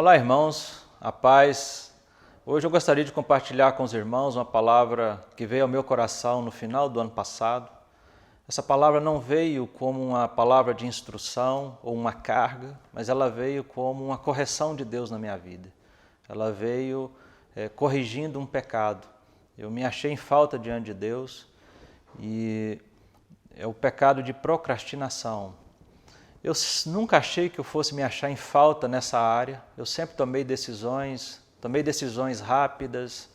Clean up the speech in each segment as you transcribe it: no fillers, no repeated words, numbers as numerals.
Olá, irmãos, a paz. Hoje eu gostaria de compartilhar com os irmãos uma palavra que veio ao meu coração no final do ano passado. Essa palavra não veio como uma palavra de instrução ou uma carga, mas ela veio como uma correção de Deus na minha vida. Ela veio corrigindo um pecado. Eu me achei em falta diante de Deus e é o pecado de procrastinação. Eu nunca achei que eu fosse me achar em falta nessa área. Eu sempre tomei decisões rápidas.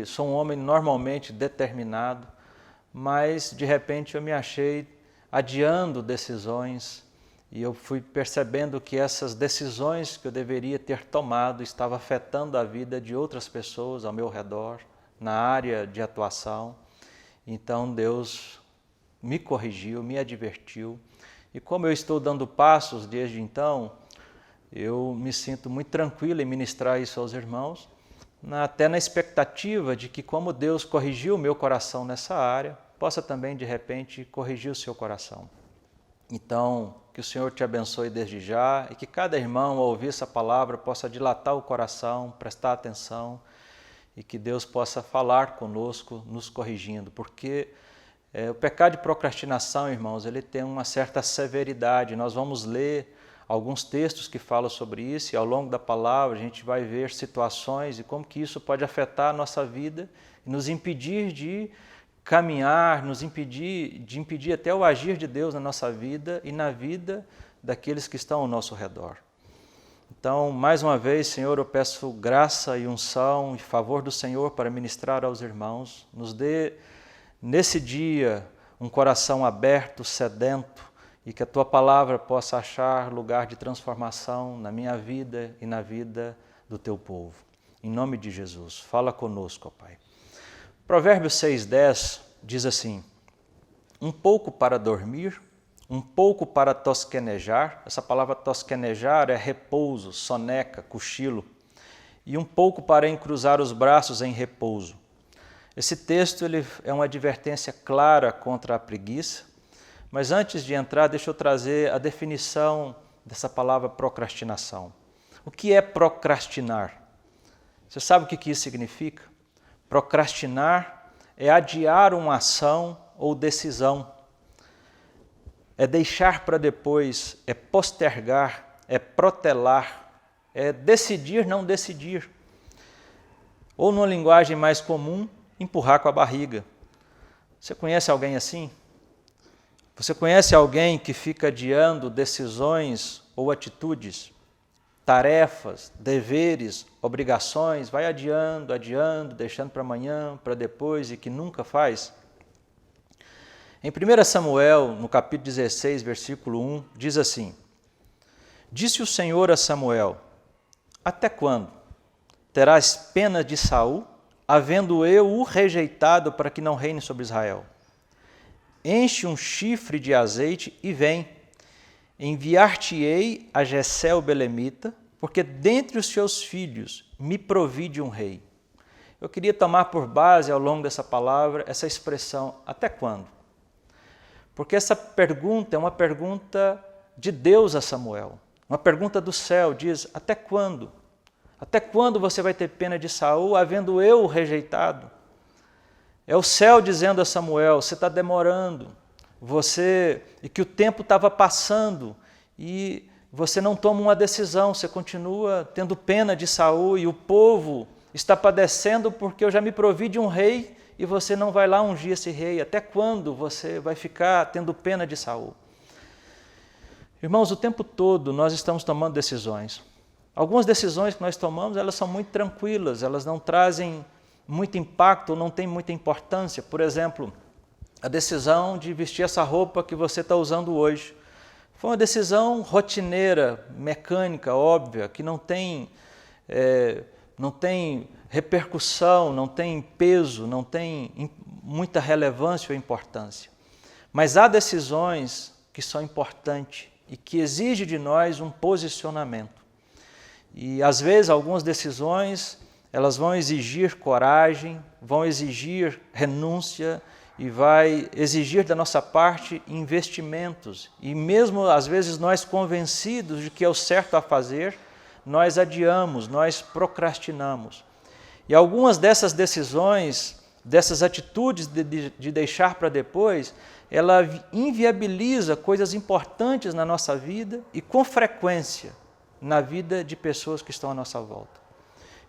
Sou um homem normalmente determinado, mas de repente eu me achei adiando decisões e eu fui percebendo que essas decisões que eu deveria ter tomado estavam afetando a vida de outras pessoas ao meu redor, na área de atuação. Então Deus me corrigiu, me advertiu, e como eu estou dando passos desde então, eu me sinto muito tranquilo em ministrar isso aos irmãos, até na expectativa de que, como Deus corrigiu o meu coração nessa área, possa também, de repente, corrigir o seu coração. Então, que o Senhor te abençoe desde já e que cada irmão, ao ouvir essa palavra, possa dilatar o coração, prestar atenção e que Deus possa falar conosco, nos corrigindo, porque o pecado de procrastinação, irmãos, ele tem uma certa severidade. Nós vamos ler alguns textos que falam sobre isso e ao longo da palavra a gente vai ver situações e como que isso pode afetar a nossa vida e nos impedir de caminhar, nos impedir até o agir de Deus na nossa vida e na vida daqueles que estão ao nosso redor. Então, mais uma vez, Senhor, eu peço graça e unção e favor do Senhor para ministrar aos irmãos. Nos dê nesse dia um coração aberto, sedento, e que a Tua palavra possa achar lugar de transformação na minha vida e na vida do Teu povo. Em nome de Jesus, fala conosco, ó Pai. Provérbios 6:10 diz assim: um pouco para dormir, um pouco para tosquenejar. Essa palavra tosquenejar é repouso, soneca, cochilo. E um pouco para encruzar os braços em repouso. Esse texto ele é uma advertência clara contra a preguiça, mas antes de entrar, deixa eu trazer a definição dessa palavra procrastinação. O que é procrastinar? Você sabe o que isso significa? Procrastinar é adiar uma ação ou decisão, é deixar para depois, é postergar, é protelar, é decidir não decidir. Ou numa linguagem mais comum, empurrar com a barriga. Você conhece alguém assim? Você conhece alguém que fica adiando decisões ou atitudes, tarefas, deveres, obrigações, vai adiando, deixando para amanhã, para depois e que nunca faz? Em 1 Samuel, no capítulo 16, versículo 1, diz assim: disse o Senhor a Samuel: até quando terás pena de Saul, havendo eu o rejeitado para que não reine sobre Israel? Enche um chifre de azeite e vem. Enviar-te-ei a Jessé o belemita, porque dentre os seus filhos me provide um rei. Eu queria tomar por base ao longo dessa palavra essa expressão, até quando? Porque essa pergunta é uma pergunta de Deus a Samuel. Uma pergunta do céu, diz, até quando? Até quando você vai ter pena de Saul, havendo eu o rejeitado? É o céu dizendo a Samuel, você está demorando, e que o tempo estava passando, e você não toma uma decisão, você continua tendo pena de Saul, e o povo está padecendo porque eu já me provi de um rei, e você não vai lá ungir esse rei. Até quando você vai ficar tendo pena de Saul? Irmãos, o tempo todo nós estamos tomando decisões. Algumas decisões que nós tomamos, elas são muito tranquilas, elas não trazem muito impacto, ou não têm muita importância. Por exemplo, a decisão de vestir essa roupa que você está usando hoje. Foi uma decisão rotineira, mecânica, óbvia, que não tem repercussão, não tem peso, não tem muita relevância ou importância. Mas há decisões que são importantes e que exigem de nós um posicionamento. E às vezes algumas decisões elas vão exigir coragem, vão exigir renúncia e vai exigir da nossa parte investimentos. E mesmo às vezes nós convencidos de que é o certo a fazer, nós adiamos, nós procrastinamos. E algumas dessas decisões, dessas atitudes de deixar para depois, ela inviabiliza coisas importantes na nossa vida e com frequência na vida de pessoas que estão à nossa volta.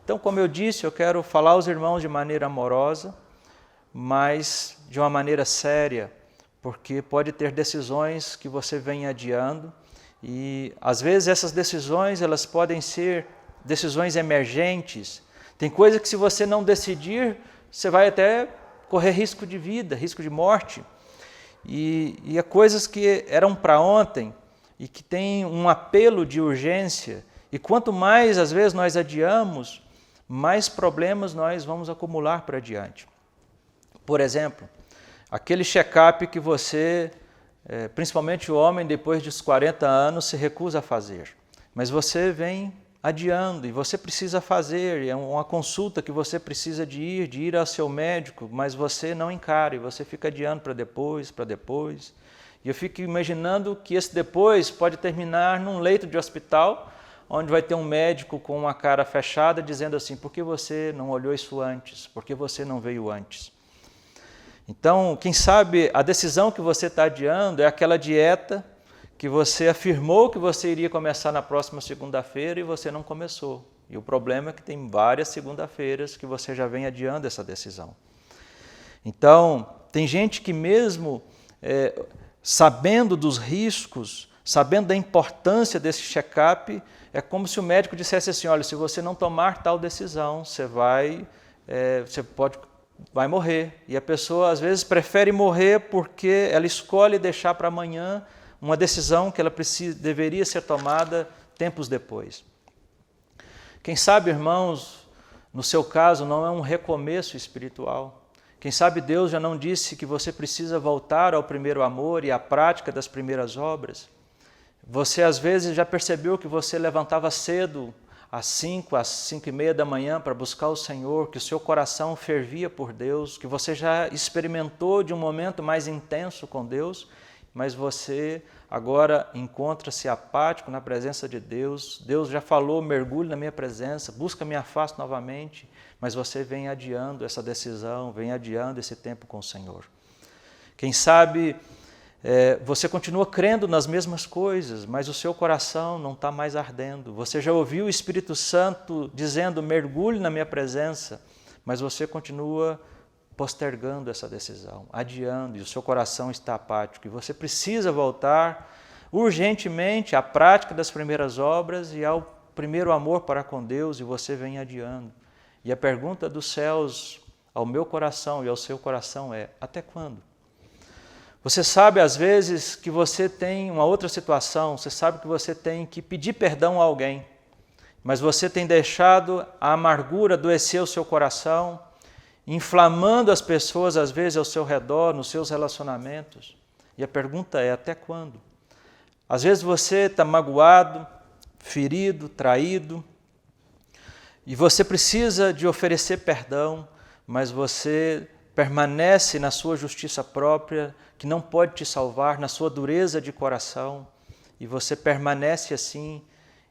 Então, como eu disse, eu quero falar aos irmãos de maneira amorosa, mas de uma maneira séria, porque pode ter decisões que você vem adiando e às vezes essas decisões elas podem ser decisões emergentes. Tem coisa que se você não decidir, você vai até correr risco de vida, risco de morte. E há coisas que eram para ontem e que têm um apelo de urgência. E quanto mais às vezes nós adiamos, mais problemas nós vamos acumular para diante. Por exemplo, aquele check-up que você, principalmente o homem, depois dos 40 anos, se recusa a fazer. Mas você vem adiando e você precisa fazer, é uma consulta que você precisa de ir ao seu médico, mas você não encara e você fica adiando para depois, para depois. E eu fico imaginando que esse depois pode terminar num leito de hospital, onde vai ter um médico com uma cara fechada dizendo assim, por que você não olhou isso antes? Por que você não veio antes? Então, quem sabe a decisão que você está adiando é aquela dieta que você afirmou que você iria começar na próxima segunda-feira e você não começou. E o problema é que tem várias segunda-feiras que você já vem adiando essa decisão. Então, tem gente que mesmo sabendo dos riscos, sabendo da importância desse check-up, é como se o médico dissesse assim, olha, se você não tomar tal decisão, você vai morrer. E a pessoa às vezes prefere morrer porque ela escolhe deixar para amanhã uma decisão que ela deveria ser tomada tempos depois. Quem sabe, irmãos, no seu caso não é um recomeço espiritual. Quem sabe Deus já não disse que você precisa voltar ao primeiro amor e à prática das primeiras obras. Você às vezes já percebeu que você levantava cedo, às 5h da manhã para buscar o Senhor, que o seu coração fervia por Deus, que você já experimentou de um momento mais intenso com Deus, mas você agora encontra-se apático na presença de Deus. Deus já falou, mergulhe na minha presença, busca minha face novamente, mas você vem adiando essa decisão, vem adiando esse tempo com o Senhor. Quem sabe você continua crendo nas mesmas coisas, mas o seu coração não está mais ardendo. Você já ouviu o Espírito Santo dizendo, mergulhe na minha presença, mas você continua postergando essa decisão, adiando, e o seu coração está apático. E você precisa voltar urgentemente à prática das primeiras obras e ao primeiro amor para com Deus, e você vem adiando. E a pergunta dos céus ao meu coração e ao seu coração é, até quando? Você sabe, às vezes, que você tem uma outra situação, você sabe que você tem que pedir perdão a alguém, mas você tem deixado a amargura adoecer o seu coração, inflamando as pessoas, às vezes, ao seu redor, nos seus relacionamentos. E a pergunta é, até quando? Às vezes você está magoado, ferido, traído, e você precisa de oferecer perdão, mas você permanece na sua justiça própria, que não pode te salvar, na sua dureza de coração, e você permanece assim.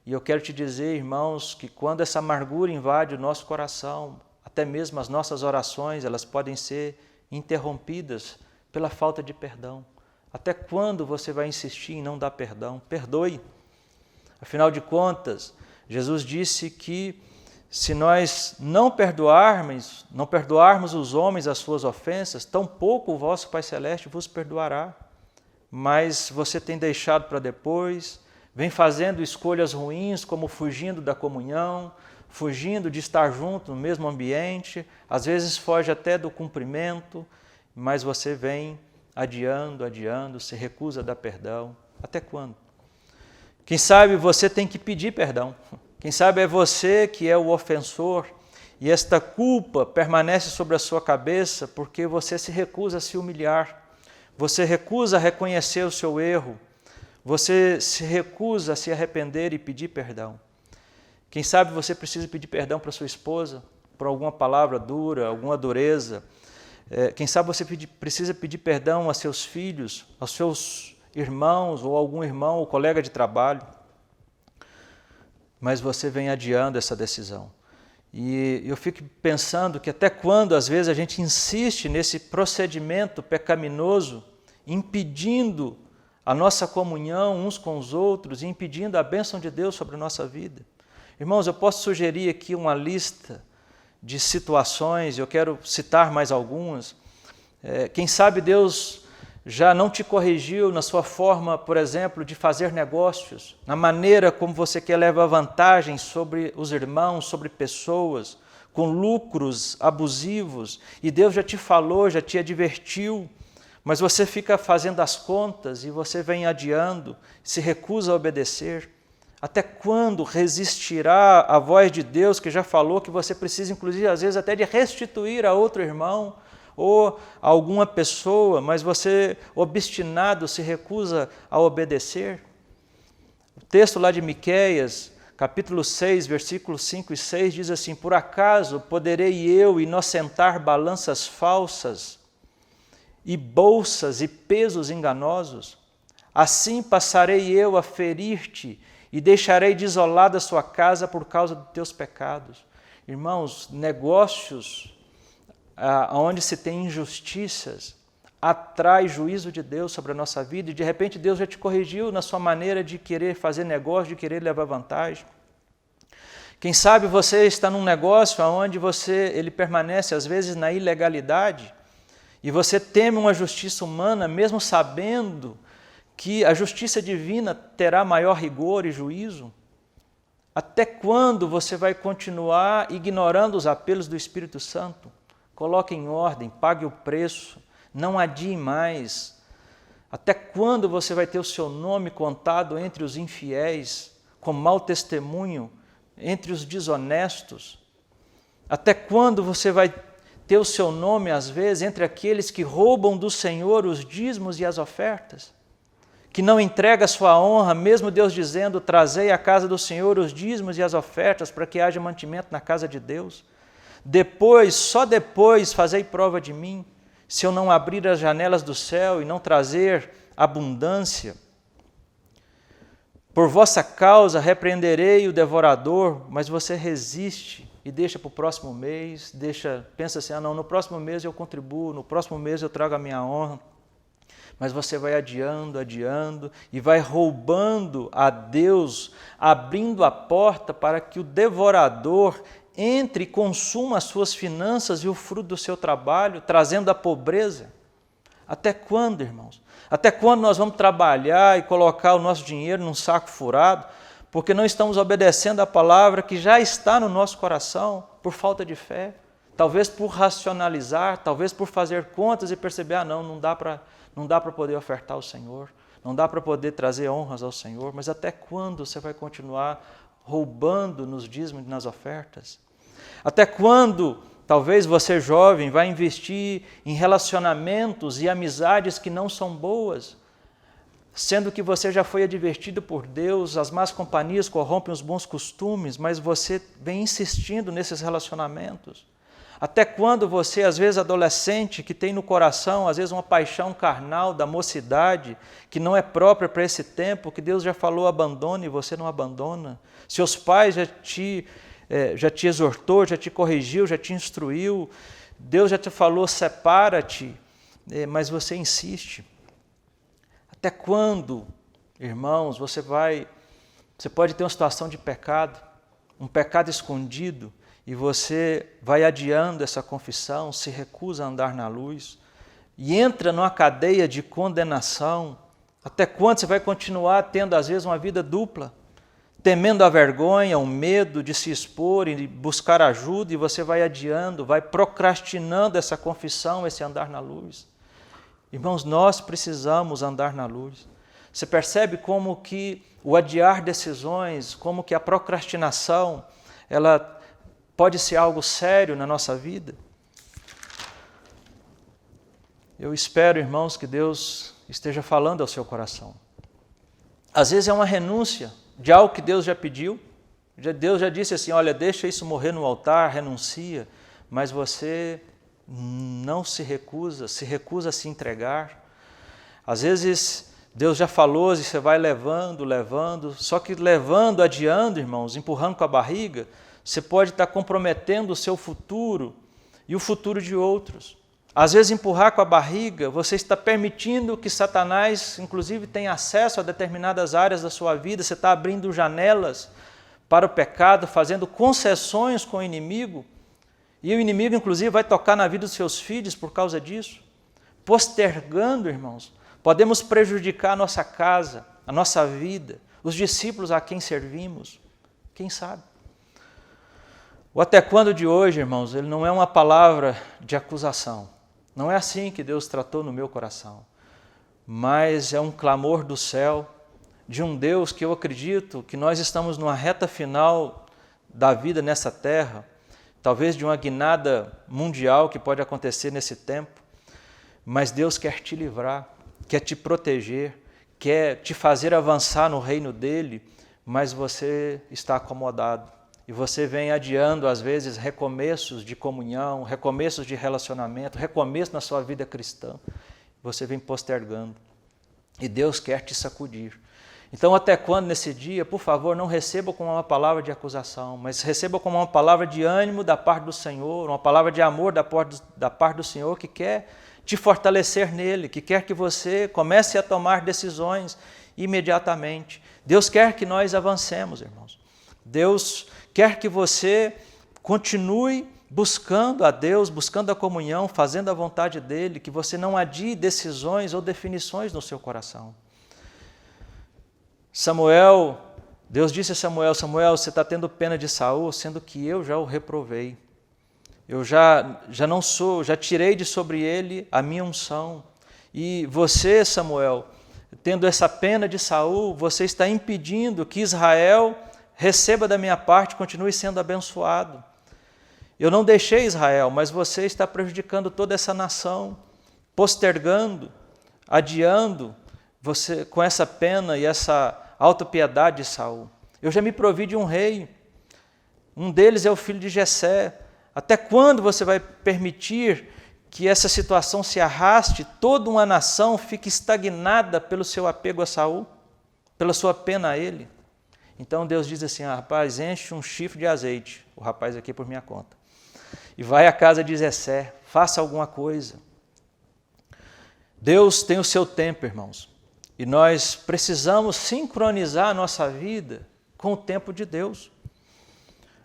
E eu quero te dizer, irmãos, que quando essa amargura invade o nosso coração, até mesmo as nossas orações, elas podem ser interrompidas pela falta de perdão. Até quando você vai insistir em não dar perdão? Perdoe. Afinal de contas, Jesus disse que se nós não perdoarmos os homens as suas ofensas, tampouco o vosso Pai Celeste vos perdoará. Mas você tem deixado para depois, vem fazendo escolhas ruins, como fugindo da comunhão, fugindo de estar junto no mesmo ambiente, às vezes foge até do cumprimento, mas você vem adiando, se recusa a dar perdão. Até quando? Quem sabe você tem que pedir perdão. Quem sabe é você que é o ofensor e esta culpa permanece sobre a sua cabeça porque você se recusa a se humilhar, você recusa a reconhecer o seu erro, você se recusa a se arrepender e pedir perdão. Quem sabe você precisa pedir perdão para sua esposa, por alguma palavra dura, alguma dureza. Quem sabe você precisa pedir perdão a seus filhos, aos seus irmãos, ou algum irmão ou colega de trabalho. Mas você vem adiando essa decisão. E eu fico pensando que até quando, às vezes, a gente insiste nesse procedimento pecaminoso, impedindo a nossa comunhão uns com os outros e impedindo a bênção de Deus sobre a nossa vida. Irmãos, eu posso sugerir aqui uma lista de situações, eu quero citar mais algumas. Quem sabe Deus já não te corrigiu na sua forma, por exemplo, de fazer negócios, na maneira como você quer levar vantagem sobre os irmãos, sobre pessoas, com lucros abusivos, e Deus já te falou, já te advertiu, mas você fica fazendo as contas e você vem adiando, se recusa a obedecer. Até quando resistirá a voz de Deus que já falou que você precisa, inclusive, às vezes até de restituir a outro irmão ou a alguma pessoa, mas você, obstinado, se recusa a obedecer? O texto lá de Miqueias, capítulo 6, versículos 5 e 6, diz assim: por acaso poderei eu inocentar balanças falsas e bolsas e pesos enganosos? Assim passarei eu a ferir-te e deixarei desolada a sua casa por causa dos teus pecados. Irmãos, negócios onde se tem injustiças atrai juízo de Deus sobre a nossa vida, e de repente Deus já te corrigiu na sua maneira de querer fazer negócio, de querer levar vantagem. Quem sabe você está num negócio onde ele permanece às vezes na ilegalidade, e você teme uma justiça humana, mesmo sabendo que a justiça divina terá maior rigor e juízo. Até quando você vai continuar ignorando os apelos do Espírito Santo? Coloque em ordem, pague o preço, não adie mais. Até quando você vai ter o seu nome contado entre os infiéis, com mau testemunho, entre os desonestos? Até quando você vai ter o seu nome, às vezes, entre aqueles que roubam do Senhor os dízimos e as ofertas? Que não entrega a sua honra, mesmo Deus dizendo: trazei à casa do Senhor os dízimos e as ofertas para que haja mantimento na casa de Deus. Depois, só depois, fazei prova de mim, se eu não abrir as janelas do céu e não trazer abundância. Por vossa causa repreenderei o devorador, mas você resiste e deixa para o próximo mês, pensa assim: não, no próximo mês eu contribuo, no próximo mês eu trago a minha honra. Mas você vai adiando e vai roubando a Deus, abrindo a porta para que o devorador entre e consuma as suas finanças e o fruto do seu trabalho, trazendo a pobreza. Até quando, irmãos? Até quando nós vamos trabalhar e colocar o nosso dinheiro num saco furado, porque não estamos obedecendo a palavra que já está no nosso coração, por falta de fé? Talvez por racionalizar, talvez por fazer contas e perceber: não dá para poder ofertar ao Senhor, não dá para poder trazer honras ao Senhor. Mas até quando você vai continuar roubando nos dízimos e nas ofertas? Até quando, talvez você jovem, vai investir em relacionamentos e amizades que não são boas, sendo que você já foi advertido por Deus, as más companhias corrompem os bons costumes, mas você vem insistindo nesses relacionamentos? Até quando você, às vezes adolescente, que tem no coração, às vezes uma paixão carnal da mocidade, que não é própria para esse tempo, que Deus já falou abandone e você não abandona? Seus pais já te exortou, já te corrigiu, já te instruiu, Deus já te falou separa-te, mas você insiste. Até quando, irmãos, você pode ter uma situação de pecado, um pecado escondido, e você vai adiando essa confissão, se recusa a andar na luz, e entra numa cadeia de condenação. Até quando você vai continuar tendo, às vezes, uma vida dupla, temendo a vergonha, o medo de se expor e buscar ajuda, e você vai adiando, vai procrastinando essa confissão, esse andar na luz? Irmãos, nós precisamos andar na luz. Você percebe como que o adiar decisões, como que a procrastinação, ela pode ser algo sério na nossa vida? Eu espero, irmãos, que Deus esteja falando ao seu coração. Às vezes é uma renúncia de algo que Deus já pediu. Deus já disse assim: olha, deixa isso morrer no altar, renuncia, mas você não se recusa a se entregar. Às vezes Deus já falou e você vai levando, só que levando, adiando, irmãos, empurrando com a barriga, você pode estar comprometendo o seu futuro e o futuro de outros. Às vezes empurrar com a barriga, você está permitindo que Satanás, inclusive, tenha acesso a determinadas áreas da sua vida, você está abrindo janelas para o pecado, fazendo concessões com o inimigo, e o inimigo, inclusive, vai tocar na vida dos seus filhos por causa disso. Postergando, irmãos, podemos prejudicar a nossa casa, a nossa vida, os discípulos a quem servimos, quem sabe? O até quando de hoje, irmãos, ele não é uma palavra de acusação. Não é assim que Deus tratou no meu coração, mas é um clamor do céu, de um Deus que eu acredito que nós estamos numa reta final da vida nessa terra, talvez de uma guinada mundial que pode acontecer nesse tempo, mas Deus quer te livrar, quer te proteger, quer te fazer avançar no reino dele, mas você está acomodado. E você vem adiando, às vezes, recomeços de comunhão, recomeços de relacionamento, recomeço na sua vida cristã. Você vem postergando. E Deus quer te sacudir. Então, até quando nesse dia, por favor, não receba como uma palavra de acusação, mas receba como uma palavra de ânimo da parte do Senhor, uma palavra de amor da parte do Senhor que quer te fortalecer nele, que quer que você comece a tomar decisões imediatamente. Deus quer que nós avancemos, irmãos. Deus quer que você continue buscando a Deus, buscando a comunhão, fazendo a vontade dele, que você não adie decisões ou definições no seu coração. Samuel, Deus disse a Samuel, Samuel, você está tendo pena de Saul, sendo que eu já o reprovei. Eu já não sou, já tirei de sobre ele a minha unção. E você, Samuel, tendo essa pena de Saul, você está impedindo que Israel receba da minha parte, continue sendo abençoado. Eu não deixei Israel, mas você está prejudicando toda essa nação, postergando, adiando, você com essa pena e essa autopiedade de Saul. Eu já me provi de um rei, um deles é o filho de Jessé. Até quando você vai permitir que essa situação se arraste, toda uma nação fique estagnada pelo seu apego a Saul, pela sua pena a ele? Então Deus diz assim, rapaz, enche um chifre de azeite, o rapaz aqui por minha conta, e vai à casa de Jessé, faça alguma coisa. Deus tem o seu tempo, irmãos, e nós precisamos sincronizar a nossa vida com o tempo de Deus.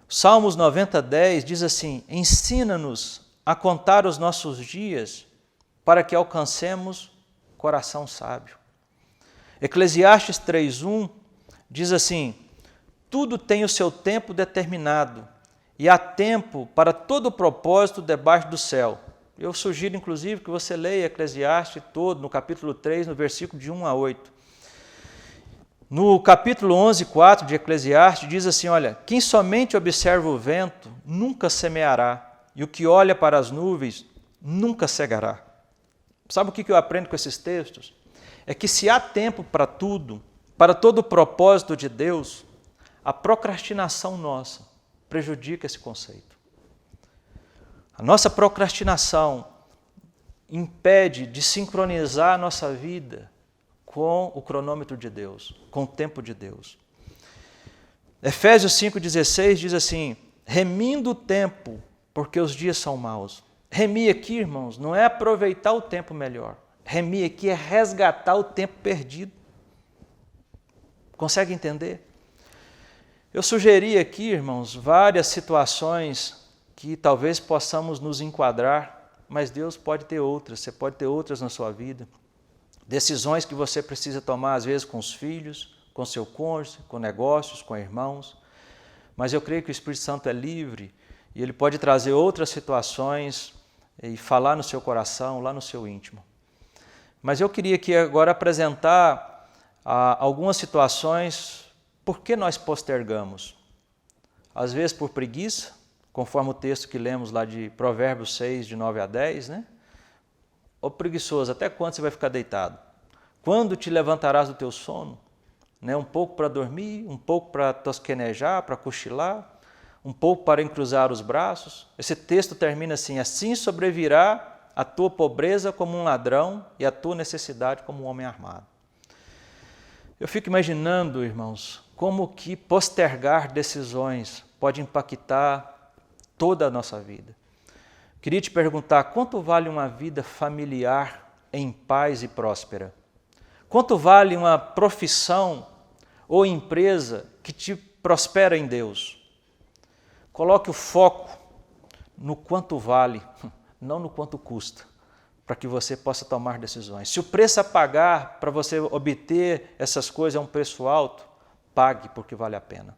Salmos 90:10 diz assim, ensina-nos a contar os nossos dias para que alcancemos coração sábio. Eclesiastes 3:1 diz assim, tudo tem o seu tempo determinado e há tempo para todo o propósito debaixo do céu. Eu sugiro, inclusive, que você leia Eclesiastes todo, no capítulo 3, no versículo de 1 a 8. No capítulo 11:4 de Eclesiastes, diz assim, olha, quem somente observa o vento nunca semeará, e o que olha para as nuvens nunca cegará. Sabe o que eu aprendo com esses textos? É que se há tempo para tudo, para todo o propósito de Deus, a procrastinação nossa prejudica esse conceito. A nossa procrastinação impede de sincronizar a nossa vida com o cronômetro de Deus, com o tempo de Deus. Efésios 5:16 diz assim, remindo o tempo, porque os dias são maus. Remir aqui, irmãos, não é aproveitar o tempo melhor. Remir aqui é resgatar o tempo perdido. Consegue entender? Eu sugeri aqui, irmãos, várias situações que talvez possamos nos enquadrar, mas Deus pode ter outras, você pode ter outras na sua vida. Decisões que você precisa tomar, às vezes, com os filhos, com seu cônjuge, com negócios, com irmãos. Mas eu creio que o Espírito Santo é livre e ele pode trazer outras situações e falar no seu coração, lá no seu íntimo. Mas eu queria aqui agora apresentar algumas situações por que nós postergamos. Às vezes por preguiça, conforme o texto que lemos lá de Provérbios 6, de 9 a 10, né? Ô preguiçoso, até quando você vai ficar deitado? Quando te levantarás do teu sono? Né? Um pouco para dormir, um pouco para tosquenejar, para cochilar, um pouco para encruzar os braços. Esse texto termina assim: assim sobrevirá a tua pobreza como um ladrão e a tua necessidade como um homem armado. Eu fico imaginando, irmãos, como que postergar decisões pode impactar toda a nossa vida. Queria te perguntar, quanto vale uma vida familiar em paz e próspera? Quanto vale uma profissão ou empresa que te prospera em Deus? Coloque o foco no quanto vale, não no quanto custa, para que você possa tomar decisões. Se o preço a pagar para você obter essas coisas é um preço alto, pague porque vale a pena.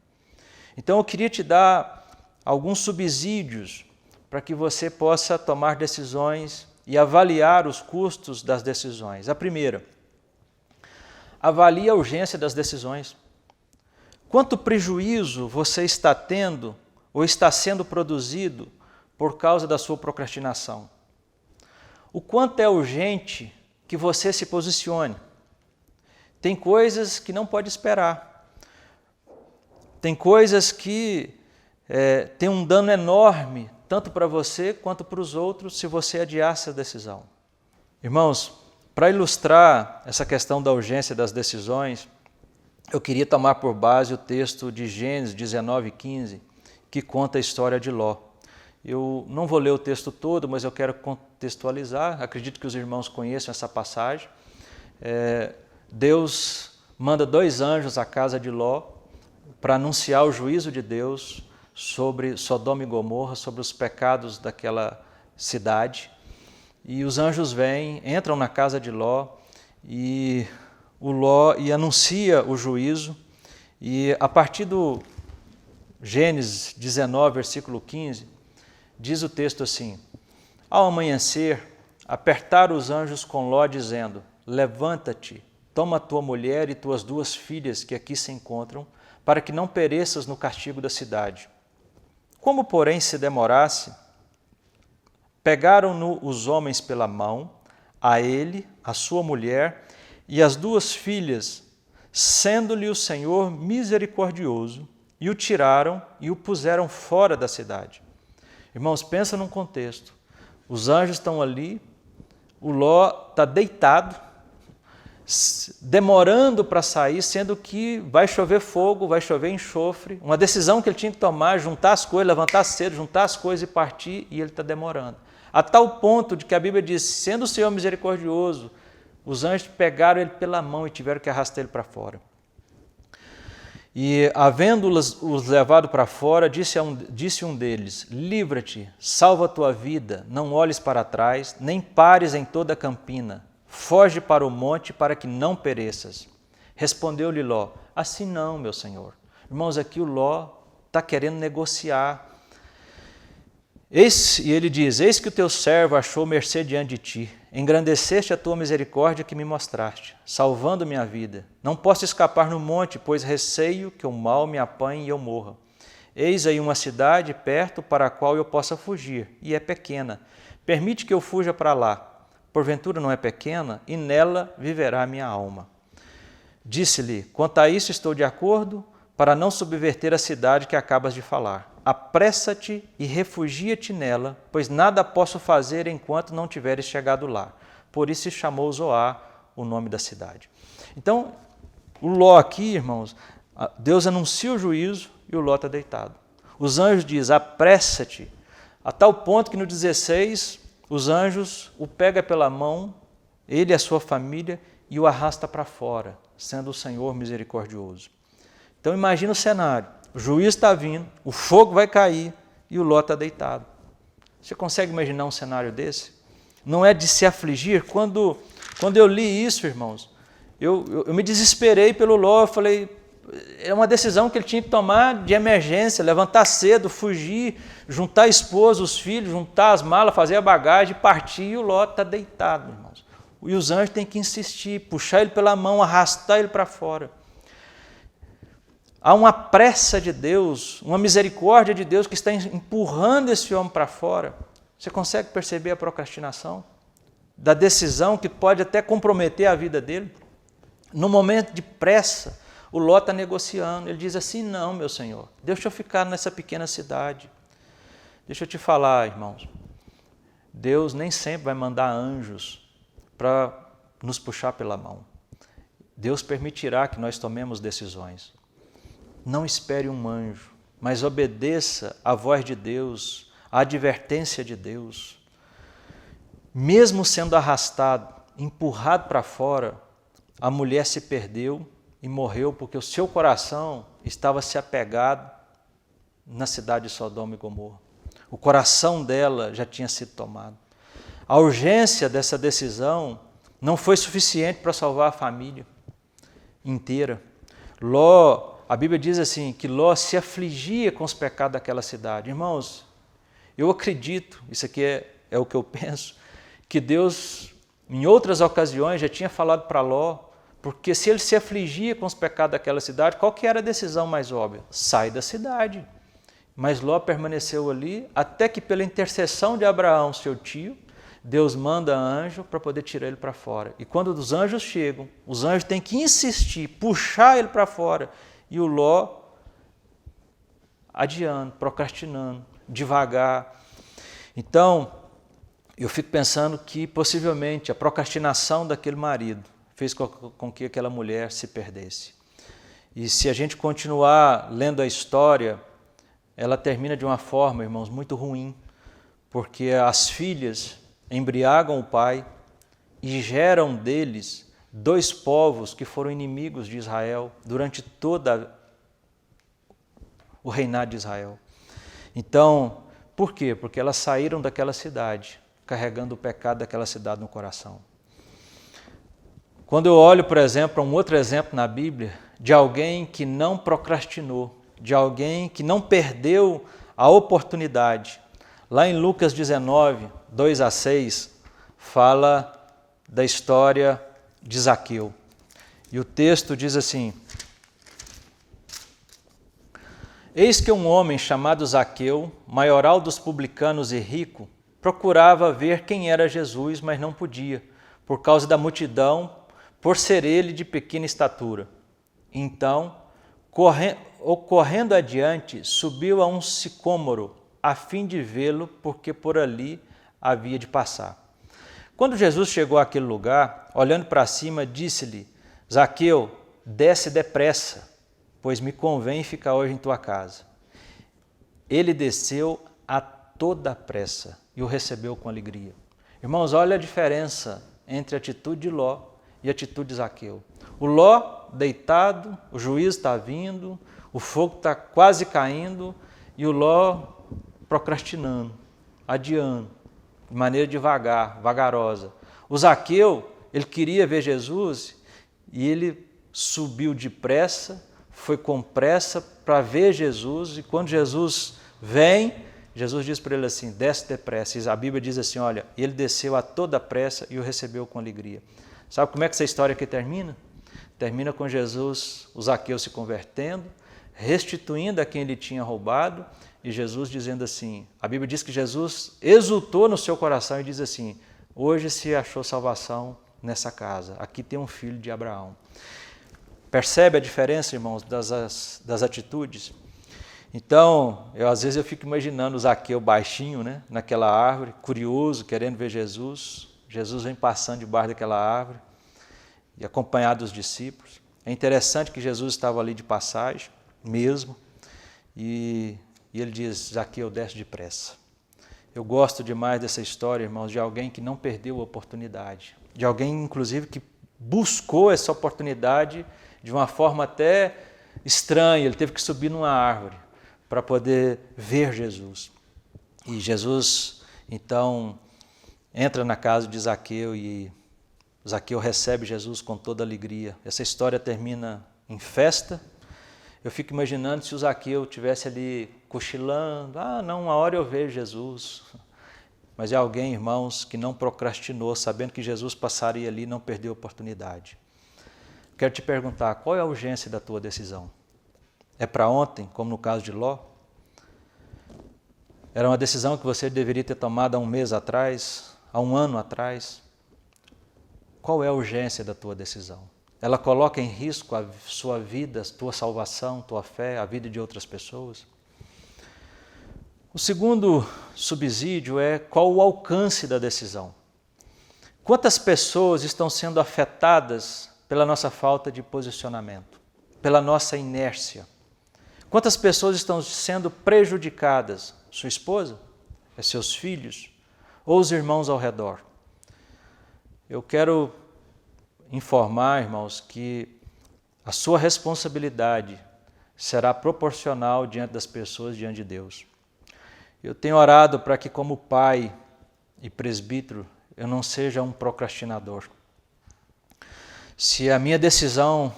Então eu queria te dar alguns subsídios para que você possa tomar decisões e avaliar os custos das decisões. A primeira, avalie a urgência das decisões. Quanto prejuízo você está tendo ou está sendo produzido por causa da sua procrastinação? O quanto é urgente que você se posicione? Tem coisas que não pode esperar. Tem coisas que têm um dano enorme, tanto para você quanto para os outros, se você adiar essa decisão. Irmãos, para ilustrar essa questão da urgência das decisões, eu queria tomar por base o texto de Gênesis 19:15, que conta a história de Ló. Eu não vou ler o texto todo, mas eu quero contextualizar. Acredito que os irmãos conheçam essa passagem. Deus manda 2 anjos à casa de Ló para anunciar o juízo de Deus sobre Sodoma e Gomorra, sobre os pecados daquela cidade. E os anjos vêm, entram na casa de Ló e anuncia o juízo. E a partir do Gênesis 19, versículo 15, diz o texto assim: ao amanhecer, apertaram os anjos com Ló, dizendo: levanta-te, toma tua mulher e tuas 2 filhas que aqui se encontram, para que não pereças no castigo da cidade. Como, porém, se demorasse, pegaram-no os homens pela mão, a ele, a sua mulher e as 2 filhas, sendo-lhe o Senhor misericordioso, e o tiraram e o puseram fora da cidade. Irmãos, pensa num contexto. Os anjos estão ali, o Ló está deitado, demorando para sair, sendo que vai chover fogo, vai chover enxofre, uma decisão que ele tinha que tomar, juntar as coisas, levantar cedo, juntar as coisas e partir, e ele está demorando. A tal ponto de que a Bíblia diz, sendo o Senhor misericordioso, os anjos pegaram ele pela mão e tiveram que arrastar ele para fora. E, havendo-os levado para fora, disse um deles: livra-te, salva a tua vida, não olhes para trás, nem pares em toda a campina, foge para o monte para que não pereças. Respondeu-lhe Ló: assim não, meu senhor. Irmãos, aqui o Ló está querendo negociar. E ele diz: eis que o teu servo achou mercê diante de ti, engrandeceste a tua misericórdia que me mostraste, salvando minha vida. Não posso escapar no monte, pois receio que o mal me apanhe e eu morra. Eis aí uma cidade perto para a qual eu possa fugir, e é pequena. Permite que eu fuja para lá. Porventura não é pequena, e nela viverá a minha alma. Disse-lhe: quanto a isso estou de acordo, para não subverter a cidade que acabas de falar. Apressa-te e refugia-te nela, pois nada posso fazer enquanto não tiveres chegado lá. Por isso se chamou Zoar, o nome da cidade. Então, o Ló aqui, irmãos, Deus anuncia o juízo e o Ló está deitado. Os anjos dizem: apressa-te, a tal ponto que no 16, os anjos o pegam pela mão, ele e a sua família, e o arrasta para fora, sendo o Senhor misericordioso. Então imagina o cenário, o juiz está vindo, o fogo vai cair e o Ló está deitado. Você consegue imaginar um cenário desse? Não é de se afligir? Quando eu li isso, irmãos, eu me desesperei pelo Ló, eu falei, é uma decisão que ele tinha que tomar de emergência, levantar cedo, fugir, juntar a esposa, os filhos, juntar as malas, fazer a bagagem, partir, e o Ló está deitado, irmãos. E os anjos têm que insistir, puxar ele pela mão, arrastar ele para fora. Há uma pressa de Deus, uma misericórdia de Deus que está empurrando esse homem para fora. Você consegue perceber a procrastinação? Da decisão que pode até comprometer a vida dele? No momento de pressa, O Ló está negociando, ele diz assim, não, meu Senhor, deixa eu ficar nessa pequena cidade. Deixa eu te falar, irmãos, Deus nem sempre vai mandar anjos para nos puxar pela mão. Deus permitirá que nós tomemos decisões. Não espere um anjo, mas obedeça à voz de Deus, à advertência de Deus. Mesmo sendo arrastado, empurrado para fora, a mulher se perdeu e morreu porque o seu coração estava se apegado na cidade de Sodoma e Gomorra. O coração dela já tinha sido tomado. A urgência dessa decisão não foi suficiente para salvar a família inteira. Ló, a Bíblia diz assim, que Ló se afligia com os pecados daquela cidade. Irmãos, eu acredito, isso aqui é o que eu penso, que Deus, em outras ocasiões, já tinha falado para Ló, porque se ele se afligia com os pecados daquela cidade, qual que era a decisão mais óbvia? Sai da cidade. Mas Ló permaneceu ali, até que pela intercessão de Abraão, seu tio, Deus manda anjo para poder tirar ele para fora. E quando os anjos chegam, os anjos têm que insistir, puxar ele para fora. E o Ló adiando, procrastinando, devagar. Então, eu fico pensando que possivelmente a procrastinação daquele marido fez com que aquela mulher se perdesse. E se a gente continuar lendo a história, ela termina de uma forma, irmãos, muito ruim, porque as filhas embriagam o pai e geram deles dois povos que foram inimigos de Israel durante todo o reinado de Israel. Então, por quê? Porque elas saíram daquela cidade, carregando o pecado daquela cidade no coração. Quando eu olho, por exemplo, para um outro exemplo na Bíblia, de alguém que não procrastinou, de alguém que não perdeu a oportunidade, lá em Lucas 19, 2-6, fala da história de Zaqueu. E o texto diz assim: Eis que um homem chamado Zaqueu, maioral dos publicanos e rico, procurava ver quem era Jesus, mas não podia, por causa da multidão, por ser ele de pequena estatura. Então, correndo adiante, subiu a um sicômoro, a fim de vê-lo, porque por ali havia de passar. Quando Jesus chegou àquele lugar, olhando para cima, disse-lhe: Zaqueu, desce depressa, pois me convém ficar hoje em tua casa. Ele desceu a toda pressa e o recebeu com alegria. Irmãos, olha a diferença entre a atitude de Ló e a atitude de Zaqueu. O Ló deitado, o juízo está vindo, o fogo está quase caindo, e o Ló procrastinando, adiando, de maneira devagar, vagarosa. O Zaqueu, ele queria ver Jesus e ele subiu depressa, foi com pressa para ver Jesus, e quando Jesus vem, Jesus diz para ele assim: desce depressa. E a Bíblia diz assim: olha, ele desceu a toda pressa e o recebeu com alegria. Sabe como é que essa história aqui termina? Termina com Jesus, o Zaqueu se convertendo, restituindo a quem ele tinha roubado, e Jesus dizendo assim, a Bíblia diz que Jesus exultou no seu coração e diz assim: hoje se achou salvação nessa casa, aqui tem um filho de Abraão. Percebe a diferença, irmãos, das atitudes? Então, às vezes eu fico imaginando o Zaqueu baixinho, né, naquela árvore, curioso, querendo ver Jesus. Jesus vem passando debaixo daquela árvore e acompanhado dos discípulos. É interessante que Jesus estava ali de passagem mesmo, e ele diz: Zaqueu, desce depressa. Eu gosto demais dessa história, irmãos, de alguém que não perdeu a oportunidade, de alguém, inclusive, que buscou essa oportunidade de uma forma até estranha. Ele teve que subir numa árvore para poder ver Jesus. E Jesus, então, entra na casa de Zaqueu e Zaqueu recebe Jesus com toda alegria. Essa história termina em festa. Eu fico imaginando se o Zaqueu estivesse ali cochilando: não, uma hora eu vejo Jesus. Mas é alguém, irmãos, que não procrastinou, sabendo que Jesus passaria ali e não perdeu a oportunidade. Quero te perguntar, qual é a urgência da tua decisão? É para ontem, como no caso de Ló? Era uma decisão que você deveria ter tomado há um mês atrás, há um ano atrás? Qual é a urgência da tua decisão? ela coloca em risco a sua vida, a tua salvação, tua fé, a vida de outras pessoas? O segundo subsídio é qual o alcance da decisão. Quantas pessoas estão sendo afetadas pela nossa falta de posicionamento, pela nossa inércia? Quantas pessoas estão sendo prejudicadas? Sua esposa? Seus filhos? Ou os irmãos ao redor? Eu quero informar, irmãos, que a sua responsabilidade será proporcional diante das pessoas, diante de Deus. Eu tenho orado para que, como pai e presbítero, eu não seja um procrastinador. Se a minha decisão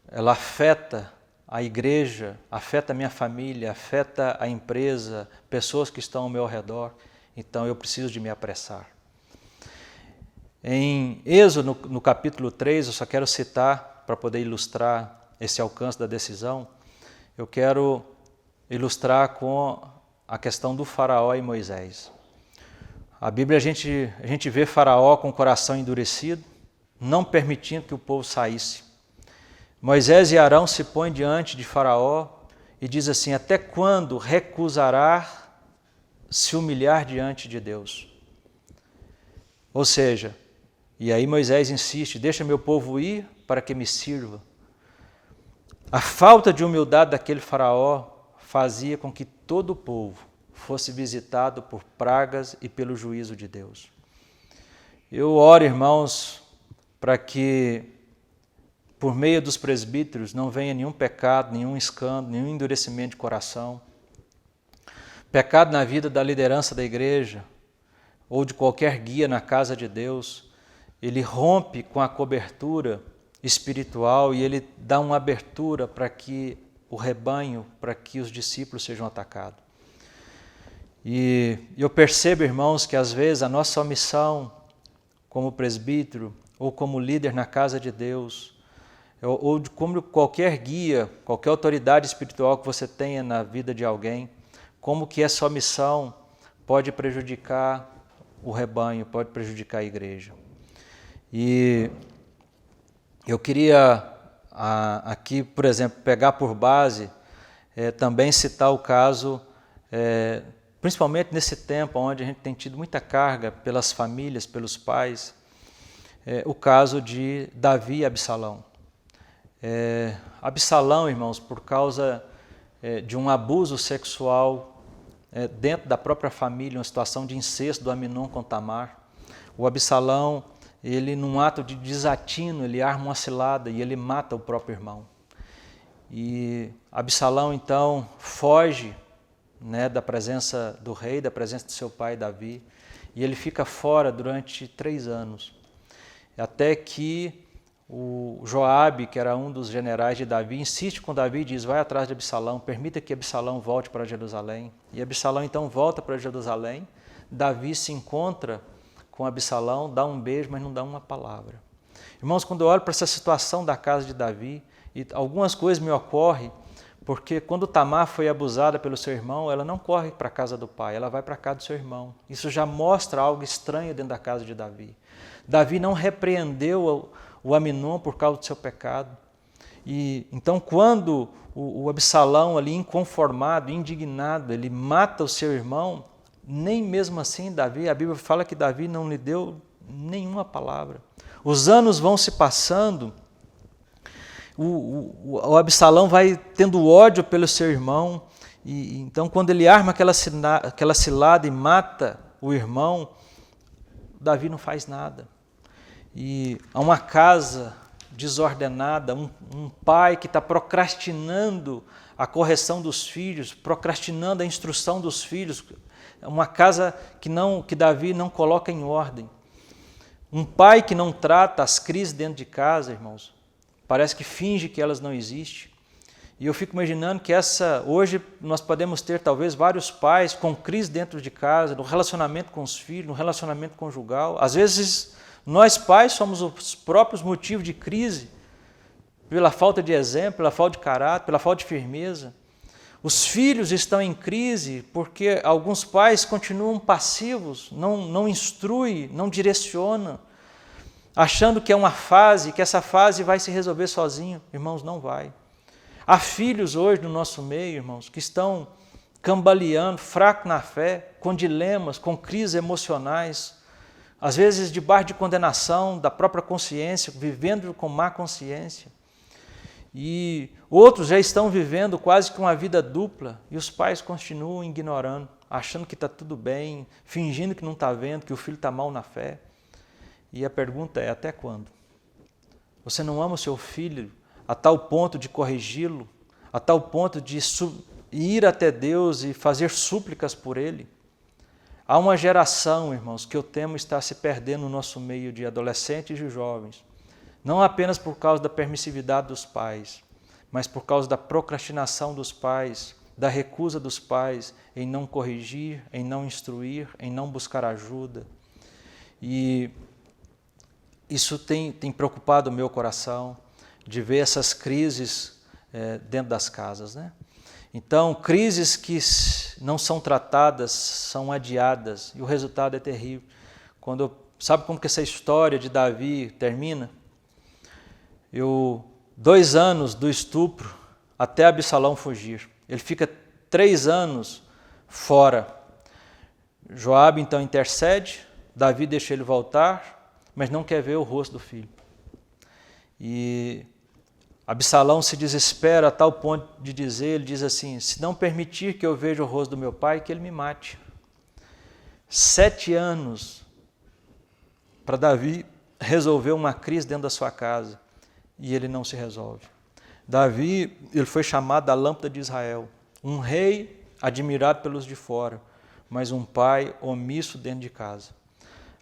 ela afeta a igreja, afeta a minha família, afeta a empresa, pessoas que estão ao meu redor, então eu preciso de me apressar. Em Êxodo, no capítulo 3, eu só quero citar para poder ilustrar esse alcance da decisão, eu quero ilustrar com a questão do faraó e Moisés. A Bíblia a gente vê faraó com o coração endurecido, não permitindo que o povo saísse. Moisés e Arão se põem diante de faraó e diz assim: até quando recusará se humilhar diante de Deus? Ou seja, e aí Moisés insiste: deixa meu povo ir para que me sirva. A falta de humildade daquele faraó fazia com que todo o povo fosse visitado por pragas e pelo juízo de Deus. Eu oro, irmãos, para que por meio dos presbíteros não venha nenhum pecado, nenhum escândalo, nenhum endurecimento de coração. Pecado na vida da liderança da igreja ou de qualquer guia na casa de Deus, ele rompe com a cobertura espiritual e ele dá uma abertura para que o rebanho, para que os discípulos sejam atacados. E eu percebo, irmãos, que às vezes a nossa omissão como presbítero ou como líder na casa de Deus, ou como qualquer guia, qualquer autoridade espiritual que você tenha na vida de alguém, como que essa omissão pode prejudicar o rebanho, pode prejudicar a igreja. E eu queria aqui, por exemplo, pegar por base, também citar o caso, principalmente nesse tempo onde a gente tem tido muita carga pelas famílias, pelos pais, o caso de Davi e Absalão. Absalão, irmãos, por causa de um abuso sexual dentro da própria família, uma situação de incesto do Aminon com Tamar, o Absalão, ele num ato de desatino, ele arma uma cilada e ele mata o próprio irmão. E Absalão então foge, da presença do rei, da presença de seu pai Davi, e ele fica fora durante 3 anos, até que o Joabe, que era um dos generais de Davi, insiste com Davi e diz: vai atrás de Absalão, permita que Absalão volte para Jerusalém. E Absalão então volta para Jerusalém, Davi se encontra com Absalão, dá um beijo, mas não dá uma palavra. Irmãos, quando eu olho para essa situação da casa de Davi, e algumas coisas me ocorrem, porque quando Tamar foi abusada pelo seu irmão, ela não corre para a casa do pai, ela vai para a casa do seu irmão. Isso já mostra algo estranho dentro da casa de Davi. Davi não repreendeu o Aminon por causa do seu pecado. E então quando o Absalão ali inconformado, indignado, ele mata o seu irmão, nem mesmo assim Davi, a Bíblia fala que Davi não lhe deu nenhuma palavra. Os anos vão se passando, o Absalão vai tendo ódio pelo seu irmão, e então quando ele arma aquela cilada e mata o irmão, Davi não faz nada. E há uma casa desordenada, um pai que está procrastinando a correção dos filhos, procrastinando a instrução dos filhos, uma casa que Davi não coloca em ordem. Um pai que não trata as crises dentro de casa, irmãos, parece que finge que elas não existem. E eu fico imaginando que hoje nós podemos ter talvez vários pais com crise dentro de casa, no relacionamento com os filhos, no relacionamento conjugal. Às vezes nós pais somos os próprios motivos de crise, pela falta de exemplo, pela falta de caráter, pela falta de firmeza. Os filhos estão em crise porque alguns pais continuam passivos, não instruem, não direcionam. achando que é uma fase, que essa fase vai se resolver sozinho. Irmãos, não vai. Há filhos hoje no nosso meio, irmãos, que estão cambaleando, fracos na fé, com dilemas, com crises emocionais, às vezes debaixo de condenação da própria consciência, vivendo com má consciência. E outros já estão vivendo quase que uma vida dupla e os pais continuam ignorando, achando que está tudo bem, fingindo que não está vendo, que o filho está mal na fé. E a pergunta é, até quando? Você não ama o seu filho a tal ponto de corrigi-lo, a tal ponto de ir até Deus e fazer súplicas por ele? Há uma geração, irmãos, que eu temo estar se perdendo no nosso meio de adolescentes e jovens, não apenas por causa da permissividade dos pais, mas por causa da procrastinação dos pais, da recusa dos pais em não corrigir, em não instruir, em não buscar ajuda. E isso tem preocupado o meu coração, de ver essas crises dentro das casas, né? Então, crises que não são tratadas, são adiadas, e o resultado é terrível. Sabe como que essa história de Davi termina? 2 anos do estupro até Absalão fugir. Ele fica 3 anos fora. Joabe então intercede, Davi deixa ele voltar, mas não quer ver o rosto do filho. E Absalão se desespera a tal ponto de dizer, ele diz assim, se não permitir que eu veja o rosto do meu pai, que ele me mate. 7 anos para Davi resolver uma crise dentro da sua casa e ele não se resolve. Davi, ele foi chamado da lâmpada de Israel, um rei admirado pelos de fora, mas um pai omisso dentro de casa.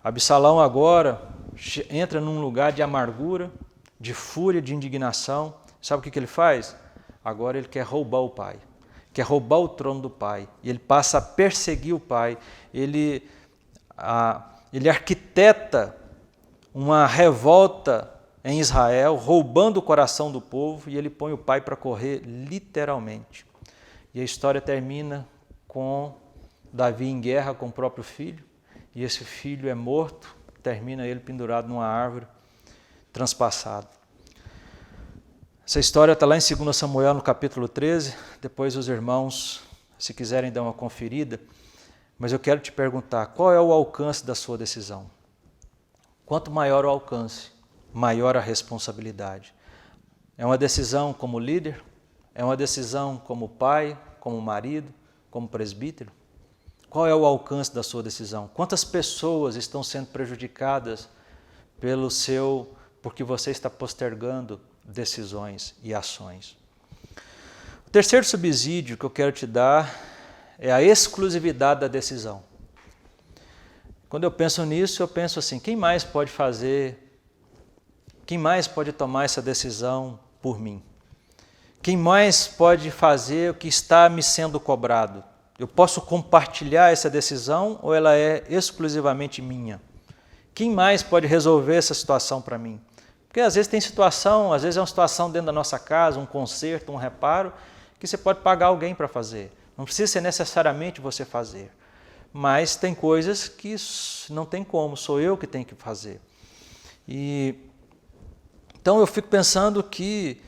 Absalão agora entra num lugar de amargura, de fúria, de indignação. Sabe o que ele faz? Agora ele quer roubar o pai, quer roubar o trono do pai. E ele passa a perseguir o pai. Ele arquiteta uma revolta em Israel, roubando o coração do povo, e ele põe o pai para correr literalmente. E a história termina com Davi em guerra com o próprio filho, e esse filho é morto, termina ele pendurado numa árvore, transpassado. Essa história está lá em 2 Samuel, no capítulo 13, depois os irmãos, se quiserem dar uma conferida, mas eu quero te perguntar, qual é o alcance da sua decisão? Quanto maior o alcance, maior a responsabilidade. É uma decisão como líder? É uma decisão como pai, como marido, como presbítero? Qual é o alcance da sua decisão? Quantas pessoas estão sendo prejudicadas porque você está postergando decisões e ações? O terceiro subsídio que eu quero te dar é a exclusividade da decisão. Quando eu penso nisso, eu penso assim, quem mais pode fazer, quem mais pode tomar essa decisão por mim? Quem mais pode fazer o que está me sendo cobrado? Eu posso compartilhar essa decisão ou ela é exclusivamente minha? Quem mais pode resolver essa situação para mim? Porque às vezes tem situação, às vezes é uma situação dentro da nossa casa, um conserto, um reparo, que você pode pagar alguém para fazer. Não precisa ser necessariamente você fazer. Mas tem coisas que não tem como, sou eu que tenho que fazer. Então eu fico pensando que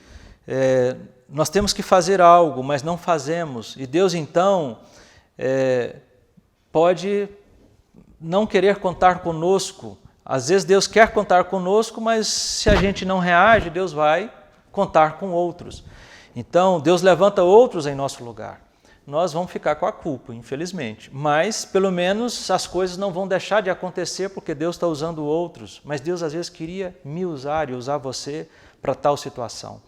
nós temos que fazer algo, mas não fazemos. E Deus então pode não querer contar conosco. Às vezes Deus quer contar conosco, mas se a gente não reage, Deus vai contar com outros. Então Deus levanta outros em nosso lugar. Nós vamos ficar com a culpa, infelizmente. Mas, pelo menos, as coisas não vão deixar de acontecer porque Deus está usando outros. Mas Deus, às vezes, queria me usar e usar você para tal situação.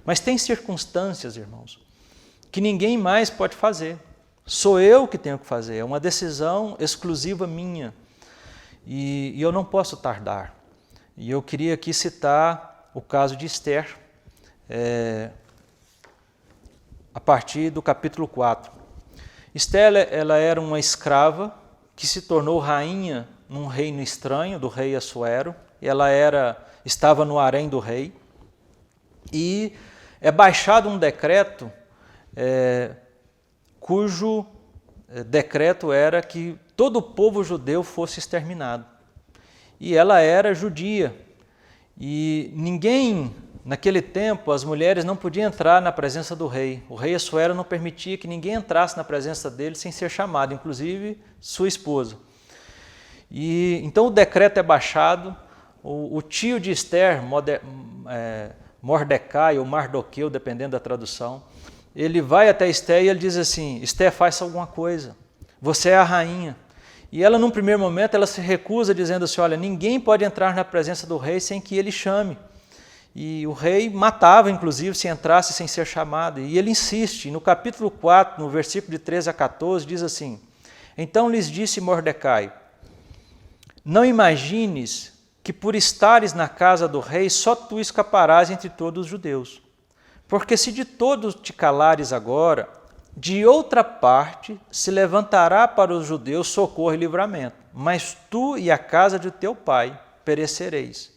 Mas tem circunstâncias, irmãos, que ninguém mais pode fazer. Sou eu que tenho que fazer. É uma decisão exclusiva minha. E eu não posso tardar. E eu queria aqui citar o caso de Esther, a partir do capítulo 4. Esther, ela era uma escrava que se tornou rainha num reino estranho, do rei Assuero. Ela estava no harém do rei. E é baixado um decreto cujo decreto era que todo o povo judeu fosse exterminado. E ela era judia, E ninguém, naquele tempo, as mulheres não podiam entrar na presença do rei. O rei Assuero não permitia que ninguém entrasse na presença dele sem ser chamado, inclusive sua esposa. E então o decreto é baixado, o tio de Esther, Mordecai ou Mardoqueu, dependendo da tradução, ele vai até Esther e ele diz assim: Esther, faça alguma coisa, você é a rainha. E ela, num primeiro momento, ela se recusa, dizendo assim: olha, ninguém pode entrar na presença do rei sem que ele chame. E o rei matava, inclusive, se entrasse sem ser chamado. E ele insiste. No capítulo 4, no versículo de 13 a 14, diz assim: então lhes disse Mordecai: não imagines que por estares na casa do rei, só tu escaparás entre todos os judeus. Porque se de todos te calares agora, de outra parte se levantará para os judeus socorro e livramento, mas tu e a casa de teu pai perecereis.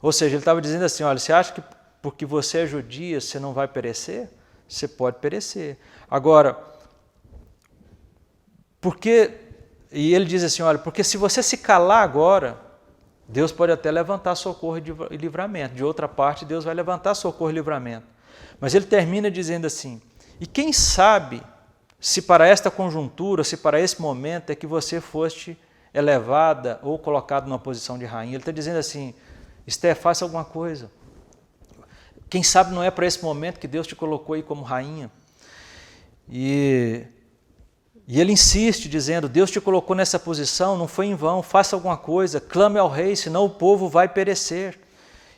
Ou seja, ele estava dizendo assim: olha, você acha que porque você é judia você não vai perecer? Você pode perecer. Agora, e ele diz assim: olha, porque se você se calar agora, Deus pode até levantar socorro e livramento. De outra parte, Deus vai levantar socorro e livramento. Mas ele termina dizendo assim: e quem sabe se para esta conjuntura, se para esse momento é que você foste elevada ou colocada numa posição de rainha. Ele está dizendo assim: Esther, faça alguma coisa. Quem sabe não é para esse momento que Deus te colocou aí como rainha. E ele insiste dizendo: Deus te colocou nessa posição, não foi em vão, faça alguma coisa, clame ao rei, senão o povo vai perecer.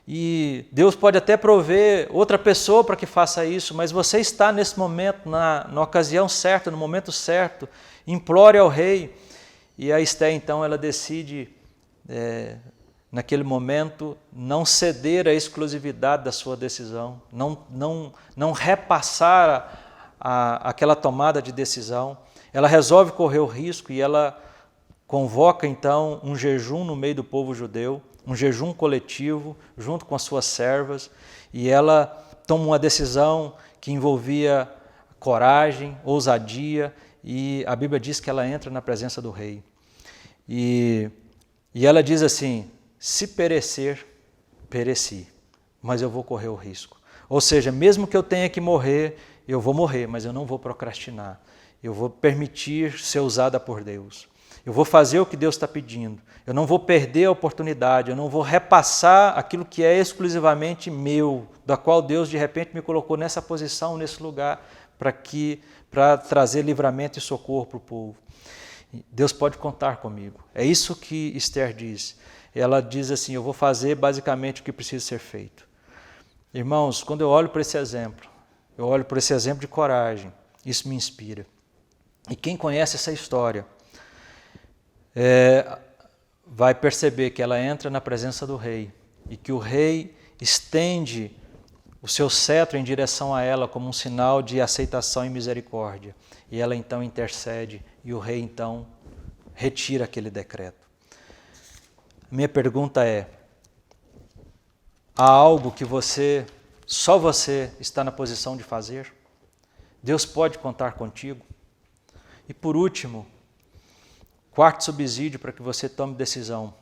E Deus pode até prover outra pessoa para que faça isso, mas você está nesse momento, na ocasião certa, no momento certo, implore ao rei. E a Esther, então, ela decide, naquele momento, não ceder à exclusividade da sua decisão, não repassar aquela tomada de decisão. Ela resolve correr o risco e ela convoca, então, um jejum no meio do povo judeu, um jejum coletivo, junto com as suas servas, e ela toma uma decisão que envolvia coragem, ousadia, e a Bíblia diz que ela entra na presença do rei. E ela diz assim: se perecer, pereci, mas eu vou correr o risco. Ou seja, mesmo que eu tenha que morrer, eu vou morrer, mas eu não vou procrastinar. Eu vou permitir ser usada por Deus. Eu vou fazer o que Deus está pedindo. Eu não vou perder a oportunidade, eu não vou repassar aquilo que é exclusivamente meu, da qual Deus de repente me colocou nessa posição, nesse lugar, para trazer livramento e socorro para o povo. Deus pode contar comigo. É isso que Esther diz. Ela diz assim: eu vou fazer basicamente o que precisa ser feito. Irmãos, quando eu olho para esse exemplo, eu olho para esse exemplo de coragem, isso me inspira. E quem conhece essa história vai perceber que ela entra na presença do rei e que o rei estende o seu cetro em direção a ela como um sinal de aceitação e misericórdia. E ela então intercede e o rei então retira aquele decreto. Minha pergunta é: há algo que só você está na posição de fazer? Deus pode contar contigo? E por último, quarto subsídio para que você tome decisão: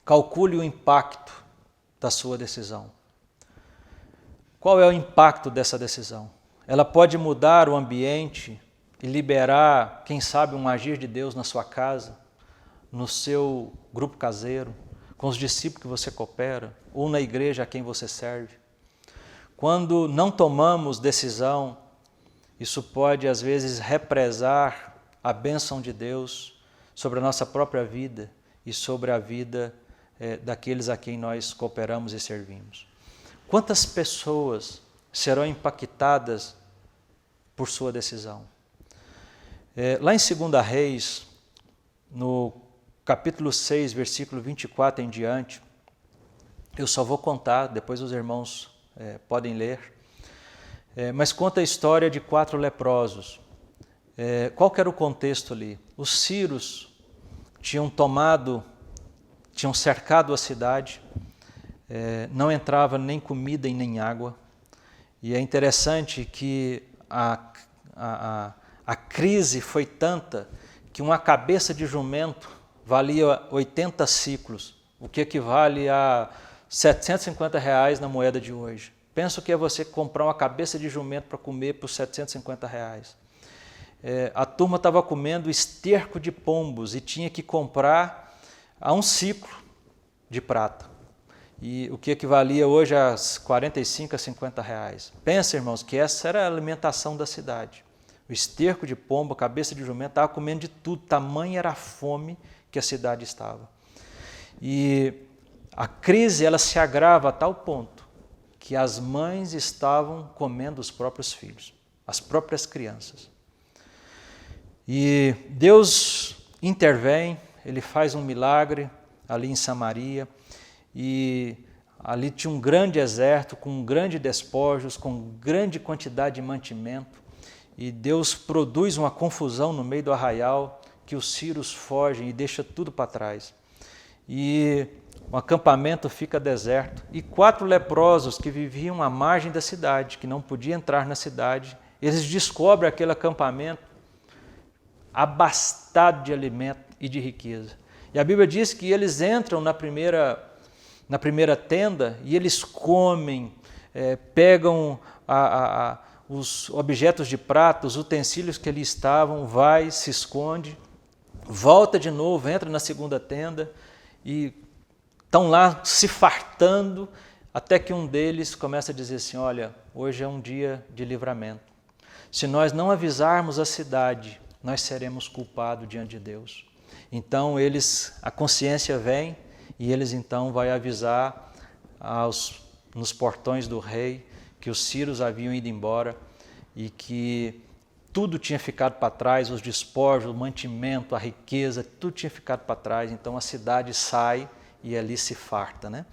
calcule o impacto da sua decisão. Qual é o impacto dessa decisão? Ela pode mudar o ambiente e liberar, quem sabe, um agir de Deus na sua casa, no seu grupo caseiro, com os discípulos que você coopera, ou na igreja a quem você serve. Quando não tomamos decisão, isso pode, às vezes, represar a bênção de Deus sobre a nossa própria vida e sobre a vida daqueles a quem nós cooperamos e servimos. Quantas pessoas serão impactadas por sua decisão? Lá em 2 Reis, no capítulo 6, versículo 24 em diante, eu só vou contar, depois os irmãos podem ler, mas conta a história de 4 leprosos. Qual que era o contexto ali? Os sírios tinham cercado a cidade, não entrava nem comida e nem água. E é interessante que a crise foi tanta que uma cabeça de jumento valia 80 ciclos o que equivale a R$ 750 na moeda de hoje. Pensa o que é você comprar uma cabeça de jumento para comer por R$ 750. A turma estava comendo esterco de pombos e tinha que comprar a um ciclo de prata. E o que equivalia hoje a R$ 45 a R$ 50. Pensa, irmãos, que essa era a alimentação da cidade. O esterco de pombo, a cabeça de jumento, estava comendo de tudo, tamanha era a fome que a cidade estava. E a crise ela se agrava a tal ponto que as mães estavam comendo os próprios filhos, as próprias crianças. E Deus intervém, Ele faz um milagre ali em Samaria, e ali tinha um grande exército, com grandes despojos, com grande quantidade de mantimento, e Deus produz uma confusão no meio do arraial, que os sírios fogem e deixam tudo para trás. E o acampamento fica deserto, e 4 leprosos que viviam à margem da cidade, que não podiam entrar na cidade, eles descobrem aquele acampamento abastado de alimento e de riqueza. E a Bíblia diz que eles entram na primeira tenda e eles comem, pegam os objetos de prata, os utensílios que ali estavam, vai, se esconde, volta de novo, entra na segunda tenda e estão lá se fartando, até que um deles começa a dizer assim, olha, hoje é um dia de livramento. Se nós não avisarmos a cidade, nós seremos culpados diante de Deus. Então a consciência vem e eles então vão avisar nos portões do rei que os sírios haviam ido embora e que tudo tinha ficado para trás, os despojos, o mantimento, a riqueza, tudo tinha ficado para trás. Então a cidade sai e ali se farta, né?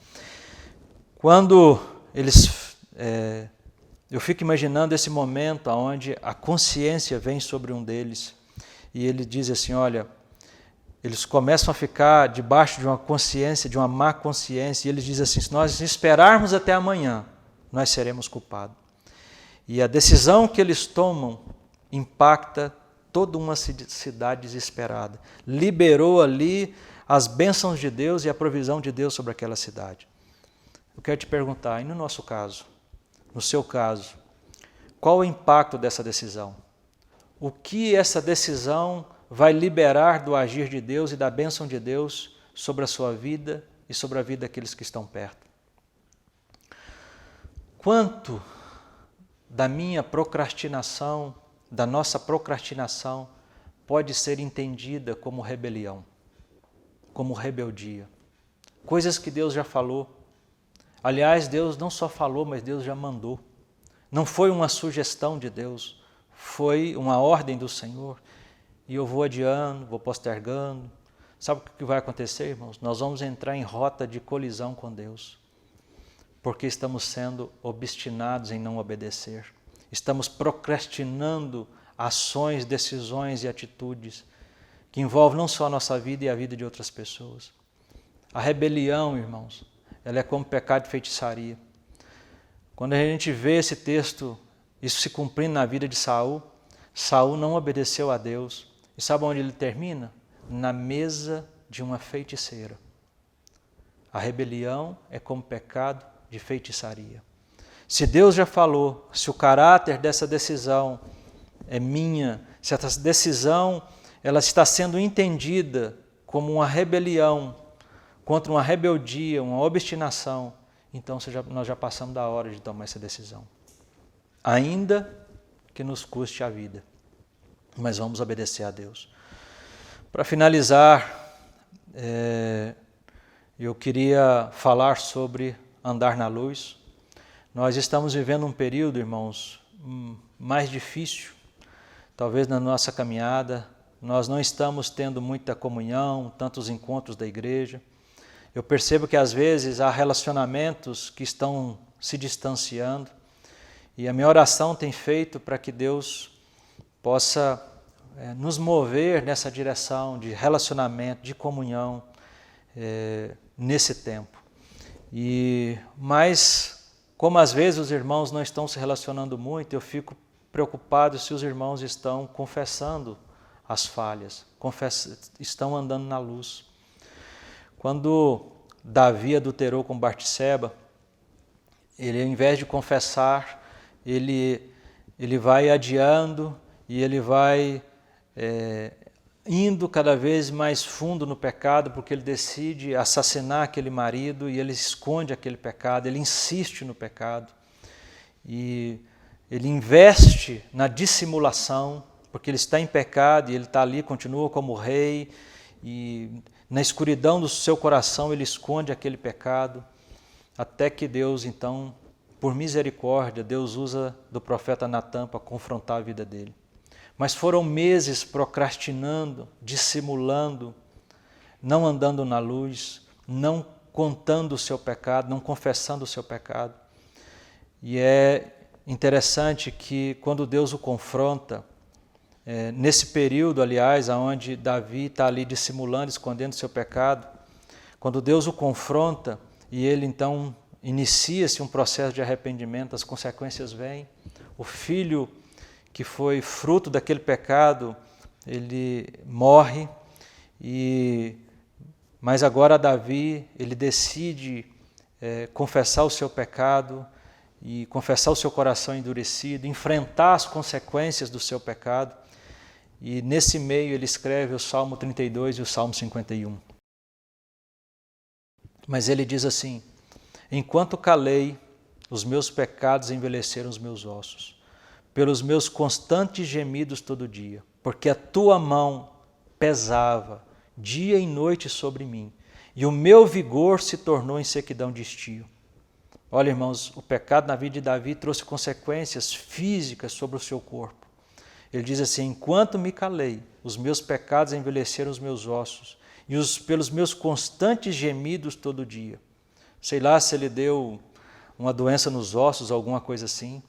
Quando eu fico imaginando esse momento onde a consciência vem sobre um deles e ele diz assim, olha, eles começam a ficar debaixo de uma consciência, de uma má consciência, e eles dizem assim, se nós esperarmos até amanhã, nós seremos culpados. E a decisão que eles tomam impacta toda uma cidade desesperada. Liberou ali as bênçãos de Deus e a provisão de Deus sobre aquela cidade. Eu quero te perguntar, e no nosso caso, no seu caso, qual o impacto dessa decisão? O que essa decisão vai liberar do agir de Deus e da bênção de Deus sobre a sua vida e sobre a vida daqueles que estão perto? Quanto da minha procrastinação, da nossa procrastinação, pode ser entendida como rebelião, como rebeldia? Coisas que Deus já falou. Aliás, Deus não só falou, mas Deus já mandou. Não foi uma sugestão de Deus, foi uma ordem do Senhor. E eu vou adiando, vou postergando. Sabe o que vai acontecer, irmãos? Nós vamos entrar em rota de colisão com Deus, porque estamos sendo obstinados em não obedecer. Estamos procrastinando ações, decisões e atitudes que envolvem não só a nossa vida e a vida de outras pessoas. A rebelião, irmãos, ela é como pecado de feitiçaria. Quando a gente vê esse texto, isso se cumprindo na vida de Saul, Saul não obedeceu a Deus. E sabe onde ele termina? Na mesa de uma feiticeira. A rebelião é como pecado de feitiçaria. Se Deus já falou, se o caráter dessa decisão é minha, se essa decisão ela está sendo entendida como uma rebelião contra uma rebeldia, uma obstinação, então nós já passamos da hora de tomar essa decisão. Ainda que nos custe a vida, mas vamos obedecer a Deus. Para finalizar, eu queria falar sobre andar na luz. Nós estamos vivendo um período, irmãos, mais difícil, talvez na nossa caminhada. Nós não estamos tendo muita comunhão, tantos encontros da igreja. Eu percebo que às vezes há relacionamentos que estão se distanciando, e a minha oração tem feito para que Deus possa nos mover nessa direção de relacionamento, de comunhão nesse tempo. Mas, como às vezes os irmãos não estão se relacionando muito, eu fico preocupado se os irmãos estão confessando as falhas, estão andando na luz. Quando Davi adulterou com Batseba, ele, ao invés de confessar, ele vai adiando e ele vai indo cada vez mais fundo no pecado, porque ele decide assassinar aquele marido e ele esconde aquele pecado, ele insiste no pecado. E ele investe na dissimulação, porque ele está em pecado e ele está ali, continua como rei, e na escuridão do seu coração ele esconde aquele pecado, até que Deus, então, por misericórdia, Deus usa do profeta Natã para confrontar a vida dele. Mas foram meses procrastinando, dissimulando, não andando na luz, não contando o seu pecado, não confessando o seu pecado. E é interessante que quando Deus o confronta, nesse período, aliás, onde Davi está ali dissimulando, escondendo o seu pecado, quando Deus o confronta e ele então inicia-se um processo de arrependimento, as consequências vêm, o filho que foi fruto daquele pecado, ele morre, mas agora Davi, ele decide confessar o seu pecado e confessar o seu coração endurecido, enfrentar as consequências do seu pecado, e nesse meio ele escreve o Salmo 32 e o Salmo 51. Mas ele diz assim: enquanto calei, os meus pecados envelheceram os meus ossos, pelos meus constantes gemidos todo dia, porque a tua mão pesava dia e noite sobre mim, e o meu vigor se tornou em sequidão de estio. Olha, irmãos, o pecado na vida de Davi trouxe consequências físicas sobre o seu corpo. Ele diz assim: enquanto me calei, os meus pecados envelheceram os meus ossos, e pelos meus constantes gemidos todo dia. Sei lá se ele deu uma doença nos ossos, alguma coisa assim,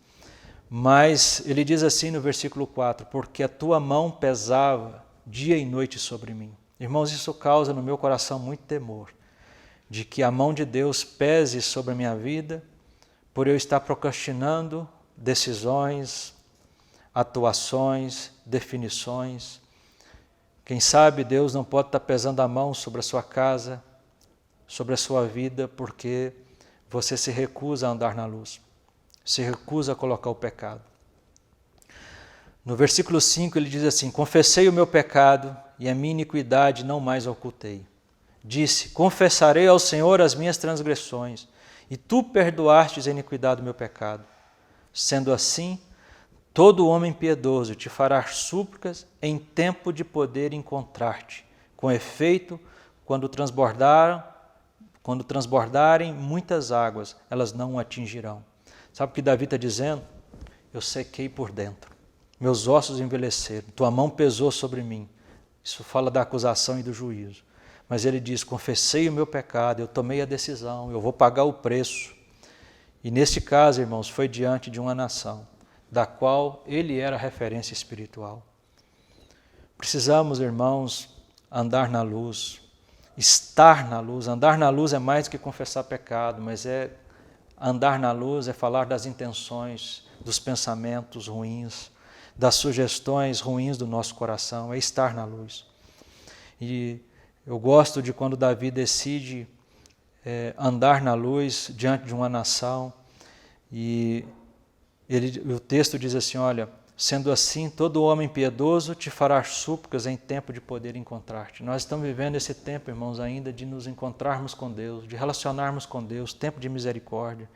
mas ele diz assim no versículo 4, porque a tua mão pesava dia e noite sobre mim. Irmãos, isso causa no meu coração muito temor, de que a mão de Deus pese sobre a minha vida, por eu estar procrastinando decisões, atuações, definições. Quem sabe Deus não pode estar pesando a mão sobre a sua casa, sobre a sua vida, porque você se recusa a andar na luz, se recusa a colocar o pecado. No versículo 5 ele diz assim: confessei o meu pecado e a minha iniquidade não mais ocultei. Disse: confessarei ao Senhor as minhas transgressões, e tu perdoastes a iniquidade do meu pecado. Sendo assim, todo homem piedoso te fará súplicas em tempo de poder encontrar-te. Com efeito, quando transbordarem muitas águas, elas não o atingirão. Sabe o que Davi está dizendo? Eu sequei por dentro, meus ossos envelheceram, tua mão pesou sobre mim. Isso fala da acusação e do juízo. Mas ele diz: confessei o meu pecado, eu tomei a decisão, eu vou pagar o preço. E neste caso, irmãos, foi diante de uma nação, da qual ele era referência espiritual. Precisamos, irmãos, andar na luz, estar na luz. Andar na luz é mais do que confessar pecado, mas andar na luz é falar das intenções, dos pensamentos ruins, das sugestões ruins do nosso coração, é estar na luz. E eu gosto de quando Davi decide andar na luz diante de uma nação, e o texto diz assim: olha, sendo assim, todo homem piedoso te fará súplicas em tempo de poder encontrar-te. Nós estamos vivendo esse tempo, irmãos, ainda de nos encontrarmos com Deus, de relacionarmos com Deus, tempo de misericórdia.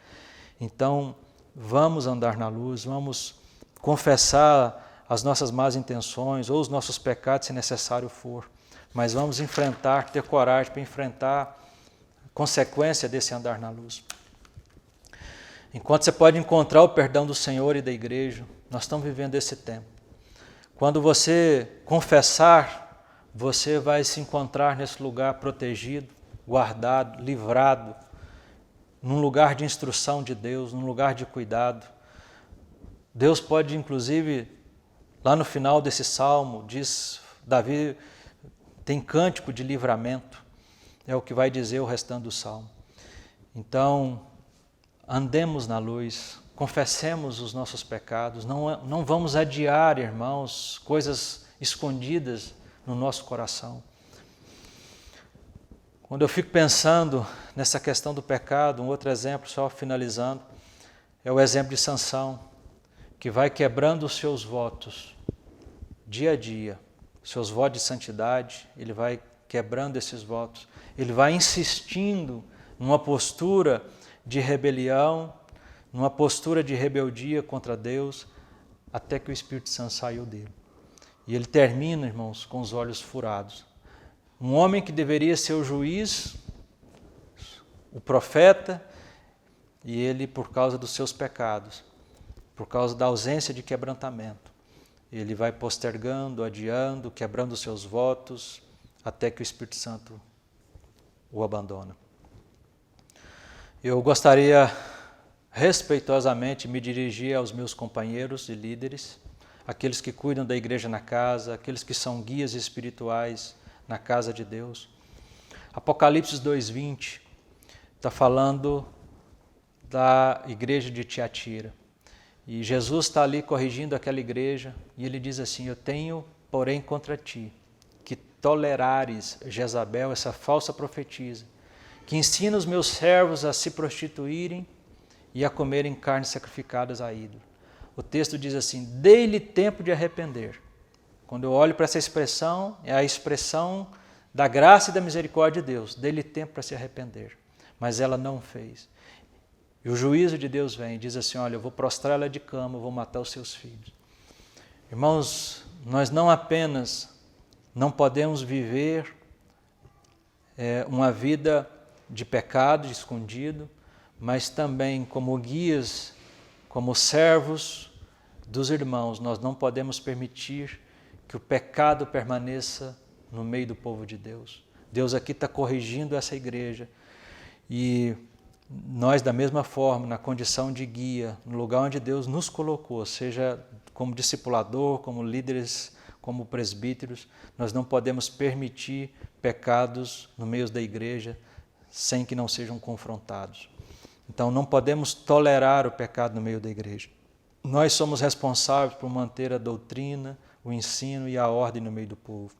Então, vamos andar na luz, vamos confessar as nossas más intenções ou os nossos pecados, se necessário for, mas vamos enfrentar, ter coragem para enfrentar a consequência desse andar na luz. Enquanto você pode encontrar o perdão do Senhor e da igreja, nós estamos vivendo esse tempo. Quando você confessar, você vai se encontrar nesse lugar protegido, guardado, livrado, num lugar de instrução de Deus, num lugar de cuidado. Deus pode, inclusive, lá no final desse salmo, diz, Davi tem cântico de livramento, é o que vai dizer o restante do salmo. Então, andemos na luz, confessemos os nossos pecados, não vamos adiar, irmãos, coisas escondidas no nosso coração. Quando eu fico pensando nessa questão do pecado, um outro exemplo, só finalizando, é o exemplo de Sansão, que vai quebrando os seus votos dia a dia, seus votos de santidade, ele vai quebrando esses votos, ele vai insistindo numa postura de rebelião, numa postura de rebeldia contra Deus, até que o Espírito Santo saiu dele. E ele termina, irmãos, com os olhos furados. Um homem que deveria ser o juiz, o profeta, e ele, por causa dos seus pecados, por causa da ausência de quebrantamento, ele vai postergando, adiando, quebrando os seus votos, até que o Espírito Santo o abandona. Eu gostaria respeitosamente me dirigir aos meus companheiros e líderes, aqueles que cuidam da igreja na casa, aqueles que são guias espirituais na casa de Deus. Apocalipse 2:20 está falando da igreja de Tiatira. E Jesus está ali corrigindo aquela igreja e ele diz assim: eu tenho, porém, contra ti, que tolerares Jezabel, essa falsa profetisa, que ensina os meus servos a se prostituírem e a comerem carnes sacrificadas a ídolo. O texto diz assim: dei-lhe tempo de arrepender. Quando eu olho para essa expressão, é a expressão da graça e da misericórdia de Deus. Dei-lhe tempo para se arrepender, mas ela não fez. E o juízo de Deus vem e diz assim: olha, eu vou prostrar ela de cama, eu vou matar os seus filhos. Irmãos, nós não apenas não podemos viver uma vida de pecado, de escondido, mas também como guias, como servos dos irmãos, nós não podemos permitir que o pecado permaneça no meio do povo de Deus. Deus aqui está corrigindo essa igreja e nós, da mesma forma, na condição de guia, no lugar onde Deus nos colocou, seja como discipulador, como líderes, como presbíteros, nós não podemos permitir pecados no meio da igreja sem que não sejam confrontados. Então, não podemos tolerar o pecado no meio da igreja. Nós somos responsáveis por manter a doutrina, o ensino e a ordem no meio do povo.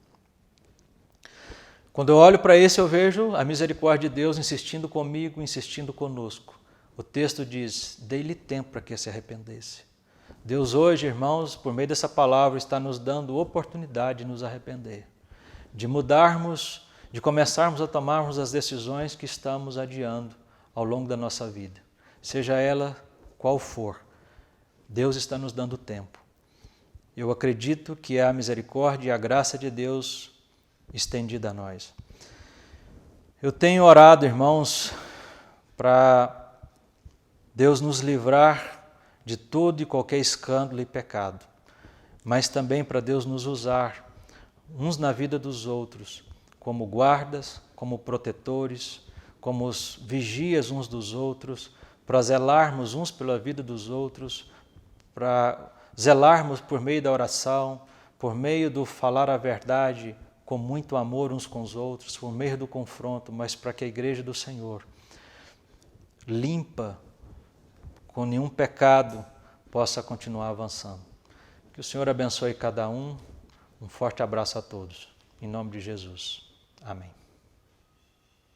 Quando eu olho para isso, eu vejo a misericórdia de Deus insistindo comigo, insistindo conosco. O texto diz: dei-lhe tempo para que se arrependesse. Deus hoje, irmãos, por meio dessa palavra, está nos dando oportunidade de nos arrepender, de mudarmos, de começarmos a tomarmos as decisões que estamos adiando ao longo da nossa vida, seja ela qual for. Deus está nos dando tempo. Eu acredito que é a misericórdia e a graça de Deus estendida a nós. Eu tenho orado, irmãos, para Deus nos livrar de todo e qualquer escândalo e pecado, mas também para Deus nos usar uns na vida dos outros, como guardas, como protetores, como os vigias uns dos outros, para zelarmos uns pela vida dos outros, para zelarmos por meio da oração, por meio do falar a verdade com muito amor uns com os outros, por meio do confronto, mas para que a igreja do Senhor, limpa, com nenhum pecado, possa continuar avançando. Que o Senhor abençoe cada um. Um forte abraço a todos. Em nome de Jesus. Amém.